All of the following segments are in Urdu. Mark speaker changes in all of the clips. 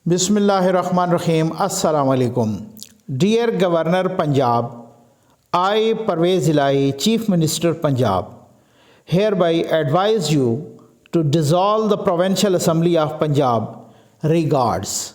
Speaker 1: Bismillahirrahmanirrahim. Assalamu alaikum. Dear Governor Punjab, I Parvez Ilahi, Chief Minister Punjab, hereby advise you to dissolve the Provincial Assembly of Punjab. Regards.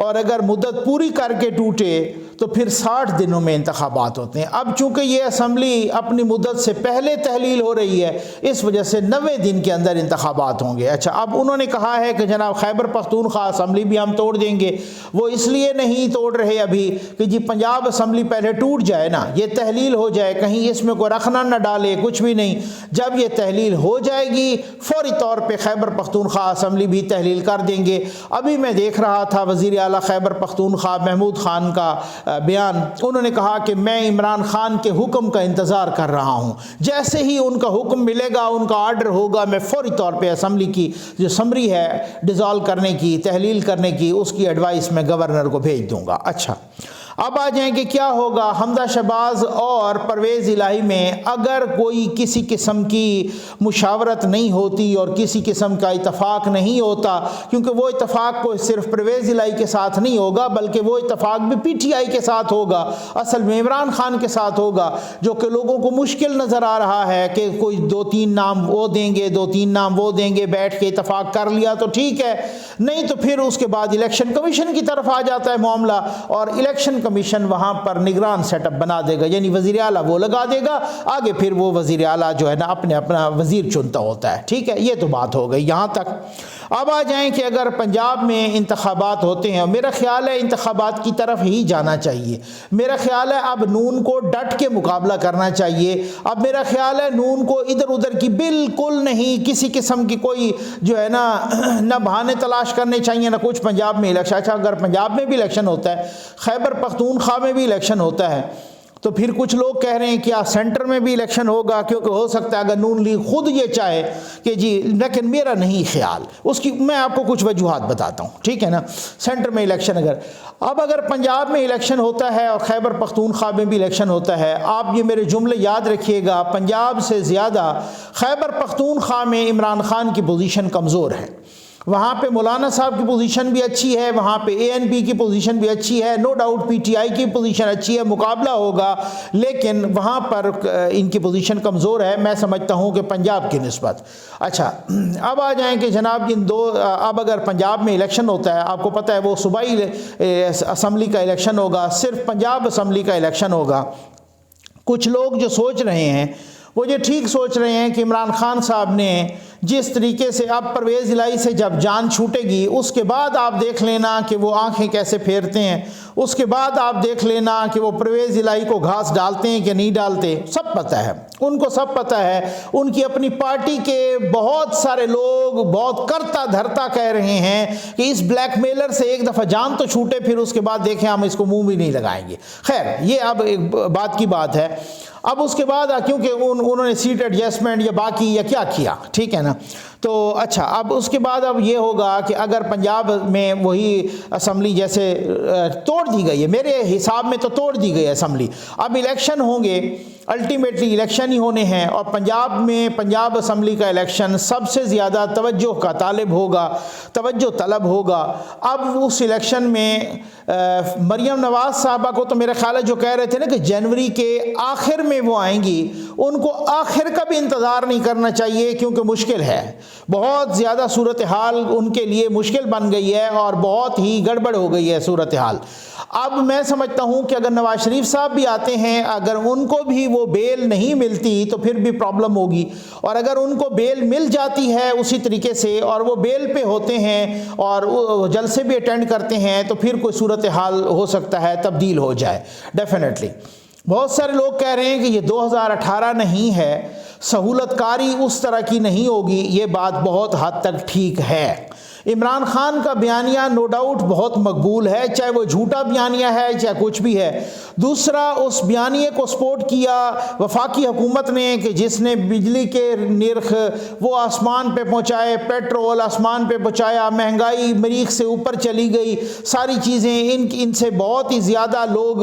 Speaker 1: اور اگر مدت پوری کر کے ٹوٹے تو پھر 60 دنوں میں انتخابات ہوتے ہیں۔ اب چونکہ یہ اسمبلی اپنی مدت سے پہلے تحلیل ہو رہی ہے، اس وجہ سے 90 دن کے اندر انتخابات ہوں گے۔ اچھا، اب انہوں نے کہا ہے کہ جناب خیبر پختونخوا اسمبلی بھی ہم توڑ دیں گے۔ وہ اس لیے نہیں توڑ رہے ابھی کہ جی پنجاب اسمبلی پہلے ٹوٹ جائے نا، یہ تحلیل ہو جائے، کہیں اس میں کوئی رخنا نہ ڈالے، کچھ بھی نہیں۔ جب یہ تحلیل ہو جائے گی فوری طور پہ خیبر پختونخوا اسمبلی بھی تحلیل کر دیں گے۔ ابھی میں دیکھ رہا تھا وزیر اعلیٰ خیبر پختونخوا محمود خان کا بیان، انہوں نے کہا کہ میں عمران خان کے حکم کا انتظار کر رہا ہوں، جیسے ہی ان کا حکم ملے گا، ان کا آرڈر ہوگا، میں فوری طور پہ اسمبلی کی جو سمری ہے ڈیزالو کرنے کی، تحلیل کرنے کی، اس کی ایڈوائس میں گورنر کو بھیج دوں گا۔ اچھا، اب آ جائیں کہ کیا ہوگا حمزہ شہباز اور پرویز الہی میں اگر کوئی کسی قسم کی مشاورت نہیں ہوتی اور کسی قسم کا اتفاق نہیں ہوتا، کیونکہ وہ اتفاق کو صرف پرویز الہی کے ساتھ نہیں ہوگا بلکہ وہ اتفاق بھی پی ٹی آئی کے ساتھ ہوگا، اصل میں عمران خان کے ساتھ ہوگا، جو کہ لوگوں کو مشکل نظر آ رہا ہے کہ کوئی 2-3 نام وہ دیں گے، 2-3 نام وہ دیں گے، بیٹھ کے اتفاق کر لیا تو ٹھیک ہے، نہیں تو پھر اس کے بعد الیکشن کمیشن کی طرف آ جاتا ہے معاملہ، اور الیکشن کمیشن وہاں پر نگران سیٹ اپ بنا دے گا، یعنی وزیر اعلیٰ وہ لگا دے گا، آگے پھر وہ وزیر اعلیٰ جو ہے نا اپنا وزیر چنتا ہوتا ہے۔ ٹھیک ہے، یہ تو بات ہو گئی یہاں تک۔ اب آ جائیں کہ اگر پنجاب میں انتخابات ہوتے ہیں، میرا خیال ہے انتخابات کی طرف ہی جانا چاہیے، میرا خیال ہے اب نون کو ڈٹ کے مقابلہ کرنا چاہیے، اب میرا خیال ہے نون کو ادھر ادھر کی بالکل نہیں، کسی قسم کی کوئی جو ہے نا نہ بہانے تلاش کرنے چاہیے نہ کچھ۔ پنجاب میں الیکشن، اچھا اگر پنجاب میں بھی الیکشن ہوتا ہے، خیبر پختونخوا میں بھی الیکشن ہوتا ہے، تو پھر کچھ لوگ کہہ رہے ہیں کیا سینٹر میں بھی الیکشن ہوگا، کیونکہ ہو سکتا ہے اگر نون لیگ خود یہ چاہے کہ جی، لیکن میرا نہیں خیال، اس کی میں آپ کو کچھ وجوہات بتاتا ہوں، ٹھیک ہے نا۔ سینٹر میں الیکشن اگر پنجاب میں الیکشن ہوتا ہے اور خیبر پختونخوا میں بھی الیکشن ہوتا ہے، آپ یہ میرے جملے یاد رکھیے گا، پنجاب سے زیادہ خیبر پختونخوا میں عمران خان کی پوزیشن کمزور ہے، وہاں پہ مولانا صاحب کی پوزیشن بھی اچھی ہے، وہاں پہ اے این پی کی پوزیشن بھی اچھی ہے، no doubt P T I کی پوزیشن اچھی ہے، مقابلہ ہوگا، لیکن وہاں پر ان کی پوزیشن کمزور ہے میں سمجھتا ہوں کہ پنجاب کی نسبت۔ اچھا، اب آ جائیں کہ جناب اب اگر پنجاب میں الیکشن ہوتا ہے، آپ کو پتہ ہے وہ صوبائی اسمبلی کا الیکشن ہوگا، صرف پنجاب اسمبلی کا الیکشن ہوگا۔ کچھ لوگ جو سوچ رہے ہیں وہ یہ ٹھیک سوچ رہے ہیں کہ عمران خان صاحب نے جس طریقے سے اب پرویز الہی سے جب جان چھوٹے گی، اس کے بعد آپ دیکھ لینا کہ وہ آنکھیں کیسے پھیرتے ہیں، اس کے بعد آپ دیکھ لینا کہ وہ پرویز الہی کو گھاس ڈالتے ہیں کہ نہیں ڈالتے، سب پتہ ہے ان کو، سب پتہ ہے۔ ان کی اپنی پارٹی کے بہت سارے لوگ بہت کرتا دھرتا کہہ رہے ہیں کہ اس بلیک میلر سے ایک دفعہ جان تو چھوٹے، پھر اس کے بعد دیکھیں ہم اس کو منہ بھی نہیں لگائیں گے۔ خیر، یہ اب ایک بات کی بات ہے۔ اب اس کے بعد کیونکہ انہوں نے سیٹ ایڈجسٹمنٹ یا باقی یا کیا کیا، ٹھیک ہے نا، تو اچھا اب اس کے بعد اب یہ ہوگا کہ اگر پنجاب میں وہی اسمبلی جیسے توڑ دی گئی ہے، میرے حساب میں تو توڑ دی گئی ہے اسمبلی، اب الیکشن ہوں گے، الٹیمیٹلی الیکشن ہی ہونے ہیں، اور پنجاب میں پنجاب اسمبلی کا الیکشن سب سے زیادہ توجہ کا طالب ہوگا، توجہ طلب ہوگا۔ اب اس الیکشن میں مریم نواز صاحبہ کو تو میرا خیال ہے جو کہہ رہے تھے نا کہ جنوری کے آخر میں وہ آئیں گی، ان کو آخر کا بھی انتظار نہیں کرنا چاہیے، کیونکہ مشکل ہے، بہت زیادہ صورتحال ان کے لیے مشکل بن گئی ہے اور بہت ہی گڑبڑ ہو گئی ہے صورتحال۔ اب میں سمجھتا ہوں کہ اگر نواز شریف صاحب بھی آتے ہیں، اگر ان کو بھی وہ بیل نہیں ملتی تو پھر بھی پرابلم ہوگی، اور اگر ان کو بیل مل جاتی ہے اسی طریقے سے اور وہ بیل پہ ہوتے ہیں اور جلسے بھی اٹینڈ کرتے ہیں، تو پھر کوئی صورتحال ہو سکتا ہے تبدیل ہو جائے ڈیفینیٹلی۔ بہت سارے لوگ کہہ رہے ہیں کہ یہ 2018 نہیں ہے، سہولت کاری اس طرح کی نہیں ہوگی، یہ بات بہت حد تک ٹھیک ہے۔ عمران خان کا بیانیہ نو ڈاؤٹ بہت مقبول ہے، چاہے وہ جھوٹا بیانیہ ہے چاہے کچھ بھی ہے۔ دوسرا، اس بیانیے کو سپورٹ کیا وفاقی حکومت نے کہ جس نے بجلی کے نرخ وہ آسمان پہ پہنچائے، پیٹرول آسمان پہ پہنچایا، مہنگائی مریخ سے اوپر چلی گئی، ساری چیزیں ان سے بہت ہی زیادہ لوگ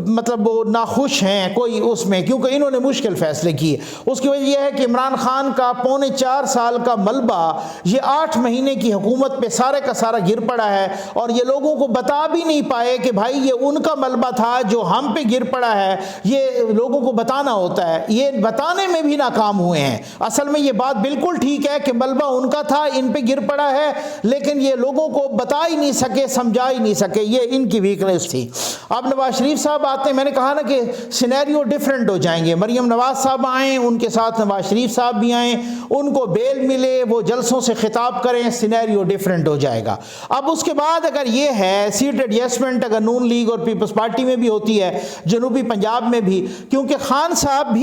Speaker 1: مطلب وہ ناخوش ہیں کوئی اس میں، کیونکہ انہوں نے مشکل فیصلے کیے۔ اس کی وجہ یہ ہے کہ عمران خان کا 4.25 سال کا ملبہ، یہ 8 مہینے کی حکومت حکومت پہ سارے کا سارا گر پڑا ہے، اور یہ لوگوں کو بتا بھی نہیں پائے کہ بھائی یہ ان کا ملبہ تھا جو ہم پہ گر پڑا ہے، یہ لوگوں کو بتانا ہوتا ہے، یہ بتانے میں بھی ناکام ہوئے ہیں۔ اصل میں یہ بات بالکل ٹھیک ہے کہ ملبہ ان کا تھا، ان پہ گر پڑا ہے، لیکن یہ لوگوں کو بتا ہی نہیں سکے، سمجھا ہی نہیں سکے، یہ ان کی ویکنس تھی۔ اب نواز شریف صاحب آتے ہیں، میں نے کہا نا کہ سینیریو ڈیفرنٹ ہو جائیں گے، مریم نواز صاحب آئیں، ان کے ساتھ نواز شریف صاحب بھی آئیں، ان کو بیل ملے، وہ جلسوں سے خطاب کریں، سینیریو ڈیفرنٹ ہو جائے گا۔ اب اس کے بعد اگر یہ ہے سیٹ ایڈجسٹمنٹ، اگر نون لیگ اور پیپلز پارٹی میں بھی ہوتی ہے، جنوبی پنجاب میں بھی، کیونکہ خان صاحب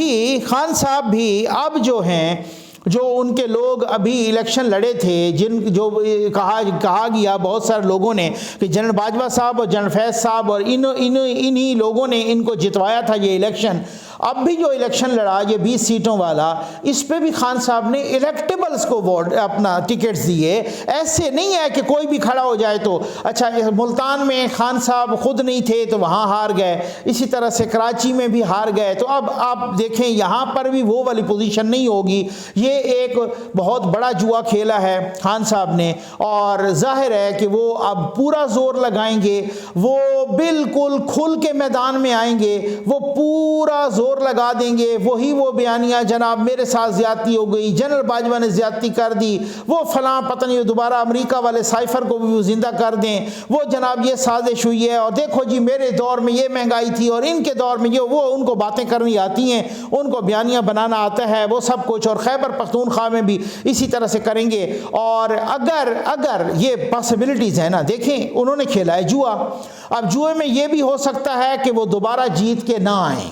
Speaker 1: بھی اب جو ہیں، جو ان کے لوگ ابھی الیکشن لڑے تھے، جو کہا گیا بہت سارے لوگوں نے کہ جنرل باجوہ صاحب اور جنرل فیض صاحب اور انہی لوگوں نے ان کو جتوایا تھا یہ الیکشن، اب بھی جو الیکشن لڑا یہ 20 سیٹوں والا، اس پہ بھی خان صاحب نے الیکٹیبلز کو ووٹ اپنا ٹکٹس دیے۔ ایسے نہیں ہے کہ کوئی بھی کھڑا ہو جائے تو اچھا، ملتان میں خان صاحب خود نہیں تھے تو وہاں ہار گئے، اسی طرح سے کراچی میں بھی ہار گئے، تو اب آپ دیکھیں یہاں پر بھی وہ والی پوزیشن نہیں ہوگی۔ یہ ایک بہت بڑا جوا کھیلا ہے خان صاحب نے، اور ظاہر ہے کہ وہ اب پورا زور لگائیں گے، وہ بالکل کھل کے میدان میں آئیں گے، وہ پورا زور لگا دیں گے، وہی وہ بیانیہ جناب میرے ساتھ زیادتی ہو گئی، جنرل باجوہ نے زیادتی کر دی، وہ فلاں پتہ نہیں دوبارہ امریکہ والے سائفر کو بھی زندہ کر دیں، وہ جناب یہ سازش ہوئی ہے، اور دیکھو جی میرے دور میں یہ مہنگائی تھی اور ان کے دور میں یہ، وہ ان کو باتیں کرنی آتی ہیں، ان کو بیانیہ بنانا آتا ہے، وہ سب کچھ، اور خیبر پختونخوا میں بھی اسی طرح سے کریں گے۔ اور اگر یہ پاسبلٹیز ہیں نا، دیکھیں انہوں نے کھیلا ہے جوا، اب جوئے میں یہ بھی ہو سکتا ہے کہ وہ دوبارہ جیت کے نہ آئیں،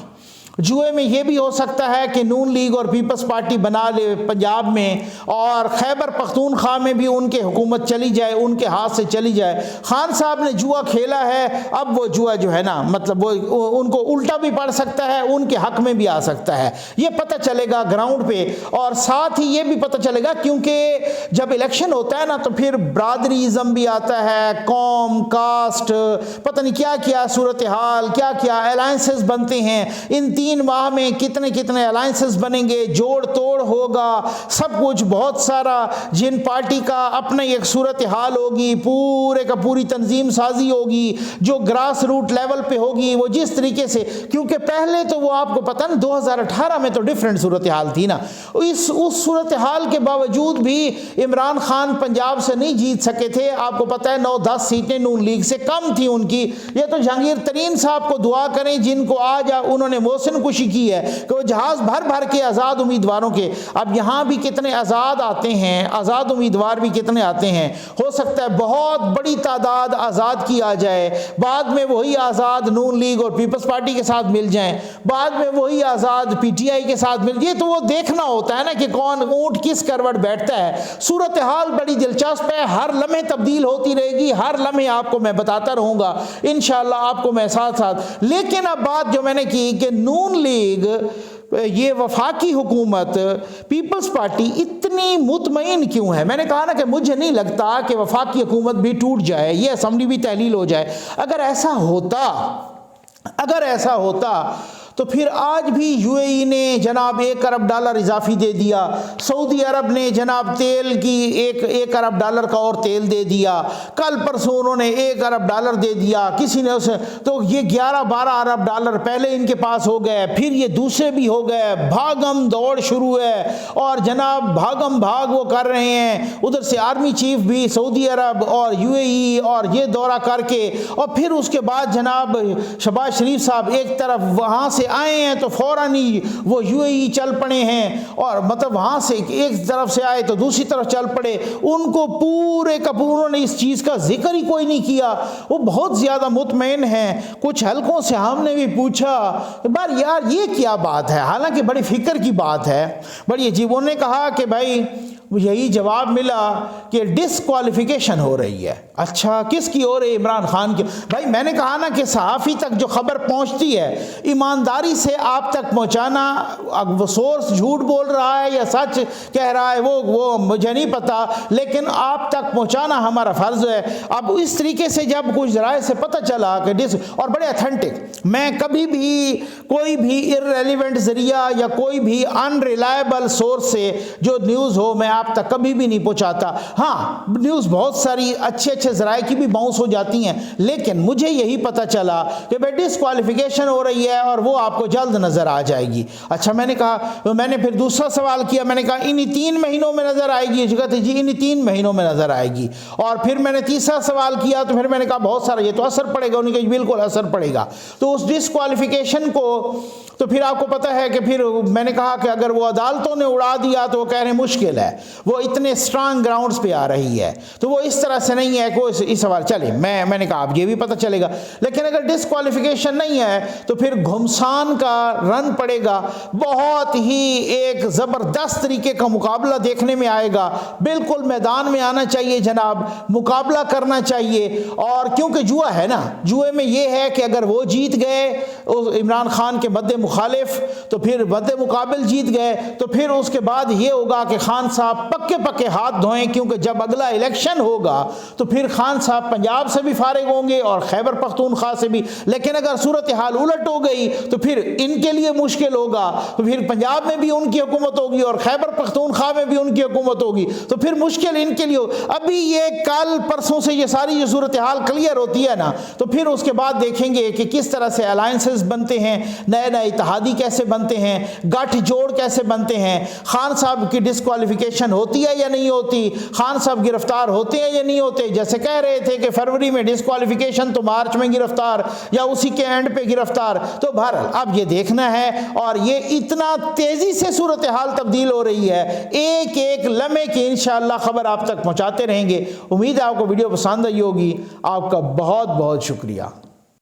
Speaker 1: جوئے میں یہ بھی ہو سکتا ہے کہ نون لیگ اور پیپلز پارٹی بنا لے پنجاب میں، اور خیبر پختونخوا میں بھی ان کے حکومت چلی جائے، ان کے ہاتھ سے چلی جائے۔ خان صاحب نے جوا کھیلا ہے، اب وہ جوا جو ہے نا، مطلب وہ ان کو الٹا بھی پڑ سکتا ہے، ان کے حق میں بھی آ سکتا ہے، یہ پتہ چلے گا گراؤنڈ پہ۔ اور ساتھ ہی یہ بھی پتہ چلے گا، کیونکہ جب الیکشن ہوتا ہے نا تو پھر برادریزم بھی آتا ہے، قوم، کاسٹ، پتہ نہیں کیا کیا صورتحال، کیا الائنسز بنتے ہیں، ان 3 ماہ میں کتنے الائنسز بنیں گے، جوڑ توڑ ہوگا، سب کچھ بہت سارا، جن پارٹی کا اپنا ایک صورتحال ہوگی، پورے کا پوری تنظیم سازی ہوگی جو گراس روٹ لیول پہ ہوگی، وہ جس طریقے سے، کیونکہ پہلے تو وہ آپ کو پتہ نا 2018 میں تو ڈیفرنٹ صورتحال تھی نا، اس صورتحال کے باوجود بھی عمران خان پنجاب سے نہیں جیت سکے تھے، آپ کو پتہ ہے 9-10 سیٹیں نون لیگ سے کم تھی ان کی۔ یہ تو جہانگیر ترین صاحب کو دعا کریں جن کو آج انہوں نے محسن کشی کی ہے کہ وہ جہاز بھر کے آزاد امیدواروں کے، اب یہاں بھی کتنے آزاد آتے ہیں، آزاد امیدوار بھی کتنے آتے ہیں، ہو سکتا ہے بہت بڑی تعداد آزاد کی آ جائے، بعد میں وہی آزاد نون لیگ اور پیپلز پارٹی کے ساتھ مل جائیں، بعد میں وہی آزاد پی ٹی آئی کے ساتھ مل جائے، تو وہ دیکھنا ہوتا ہے نا کہ کون اونٹ کس کروٹ بیٹھتا ہے۔ صورتحال بڑی دلچسپ ہے، ہر لمحے تبدیل ہوتی رہے گی، ہر لمحے آپ کو میں بتاتا رہوں گا انشاءاللہ، آپ کو میں ساتھ۔ لیکن اب بات جو میں نے کی کہ نون لیگ، یہ وفاقی حکومت، پیپلز پارٹی اتنی مطمئن کیوں ہے؟ میں نے کہا نا کہ مجھے نہیں لگتا کہ وفاقی حکومت بھی ٹوٹ جائے، یہ اسمبلی بھی تحلیل ہو جائے۔ اگر ایسا ہوتا تو پھر آج بھی یو اے ای نے جناب $1 ارب اضافی دے دیا، سعودی عرب نے جناب تیل کی $1 ارب کا اور تیل دے دیا، کل پرسوں انہوں نے $1 ارب دے دیا، کسی نے اسے، تو یہ $11-12 ارب پہلے ان کے پاس ہو گئے، پھر یہ دوسرے بھی ہو گئے، بھاگم دوڑ شروع ہے، اور جناب بھاگم بھاگ وہ کر رہے ہیں، ادھر سے آرمی چیف بھی سعودی عرب اور یو اے ای اور یہ دورہ کر کے، اور پھر اس کے بعد جناب شہباز شریف صاحب ایک طرف وہاں سے آئے ہیں تو فوراً ہی وہ یو اے ای چل پڑے ہیں، اور مطلب وہاں سے ایک طرف سے آئے تو دوسری طرف چل پڑے، ان کو پورے کا پوروں نے اس چیز کا ذکر ہی کوئی نہیں کیا، وہ بہت زیادہ مطمئن ہیں۔ کچھ حلقوں سے ہم نے بھی پوچھا بار یار یہ کیا بات ہے، حالانکہ بڑی فکر کی بات ہے، بڑی عجیب۔ انہوں نے کہا کہ بھائی یہی جواب ملا کہ ڈسکوالیفیکیشن ہو رہی ہے۔ اچھا کس کی ہو رہی ہے؟ عمران خان کی۔ بھائی میں نے کہا نا کہ صحافی تک جو خبر پہنچتی ہے ایمانداری سے آپ تک پہنچانا، وہ سورس جھوٹ بول رہا ہے یا سچ کہہ رہا ہے وہ مجھے نہیں پتا، لیکن آپ تک پہنچانا ہمارا فرض ہے۔ اب اس طریقے سے جب کچھ ذرائع سے پتہ چلا کہ اور بڑے اتھینٹک، میں کبھی بھی کوئی بھی ارریلیونٹ ذریعہ یا کوئی بھی ان ریلائبل سورس سے جو نیوز ہو میں آپ تک کبھی بھی نہیں پہنچاتا. ہاں نیوز بہت ساری اچھے ذرائع کی بھی باؤنس ہو جاتی ہیں, لیکن مجھے یہی پتہ چلا کہ بھائی ڈسکوالیفیکیشن ہو رہی ہے اور وہ آپ کو جلد نظر آ جائے گی. اچھا میں نے کہا, میں نے پھر دوسرا سوال کیا, میں نے کہا انہی 3 مہینوں میں نظر آئے گی؟ کہتے جی انہی 3 مہینوں میں نظر آئے گی. اور پھر میں نے تیسرا سوال کیا تو پھر میں نے کہا بہت سارا یہ تو اثر پڑے گا. انہوں نے کہا بالکل اثر پڑے گا. تو اس ڈسکوالیفیکیشن کو تو پھر آپ کو پتہ ہے کہ پھر میں نے کہا کہ اگر وہ عدالتوں نے اڑا دیا تو وہ کہہ رہے ہیں مشکل ہے, وہ اتنے اسٹرانگ گراؤنڈز پہ آ رہی ہے, تو وہ اس طرح سے نہیں ہے کہ وہ اس سوال چلے. میں نے کہا آپ یہ بھی پتہ چلے گا, لیکن اگر ڈسکوالیفیکیشن نہیں ہے تو پھر گھمسان کا رن پڑے گا, بہت ہی ایک زبردست طریقے کا مقابلہ دیکھنے میں آئے گا. بالکل میدان میں آنا چاہیے جناب, مقابلہ کرنا چاہیے. اور کیونکہ جوا ہے نا, جوئے میں یہ ہے کہ اگر وہ جیت گئے عمران خان کے مد مخالف تو پھر مد مقابل جیت گئے, تو پھر اس کے بعد یہ ہوگا کہ خان صاحب پکے ہاتھ دھوئیں, کیونکہ جب اگلا الیکشن ہوگا تو پھر خان صاحب پنجاب سے بھی فارغ ہوں گے اور خیبر پختونخوا سے بھی. لیکن اگر صورتحال الٹ ہو گئی تو پھر ان کے لیے مشکل ہوگا, تو پھر پنجاب میں بھی ان کی حکومت ہوگی اور خیبر پختونخوا میں بھی ان کی حکومت ہوگی, تو پھر مشکل ان کے لیے ابھی یہ کل پرسوں سے یہ ساری جو صورتحال کلیئر ہوتی ہے نا, تو پھر اس کے بعد دیکھیں گے کہ کس طرح سے الائنسز بنتے ہیں, نئے اتحادی کیسے بنتے ہیں, گٹھ جوڑ کیسے بنتے ہیں. خان صاحب کی ڈسکوالیفیکیشن ہوتی ہے یا نہیں ہوتی, خان صاحب گرفتار ہوتے ہیں یا نہیں ہوتے. جیسے کہہ رہے تھے کہ فروری میں ڈسکوالیفیکیشن تو مارچ میں گرفتار یا اسی کے اینڈ پہ گرفتار. تو بہرحال اب یہ دیکھنا ہے, اور یہ اتنا تیزی سے صورتحال تبدیل ہو رہی ہے, ایک ایک لمحے کی انشاءاللہ خبر آپ تک پہنچاتے رہیں گے. امید ہے آپ کو ویڈیو پسند آئی ہوگی. آپ کا بہت بہت شکریہ.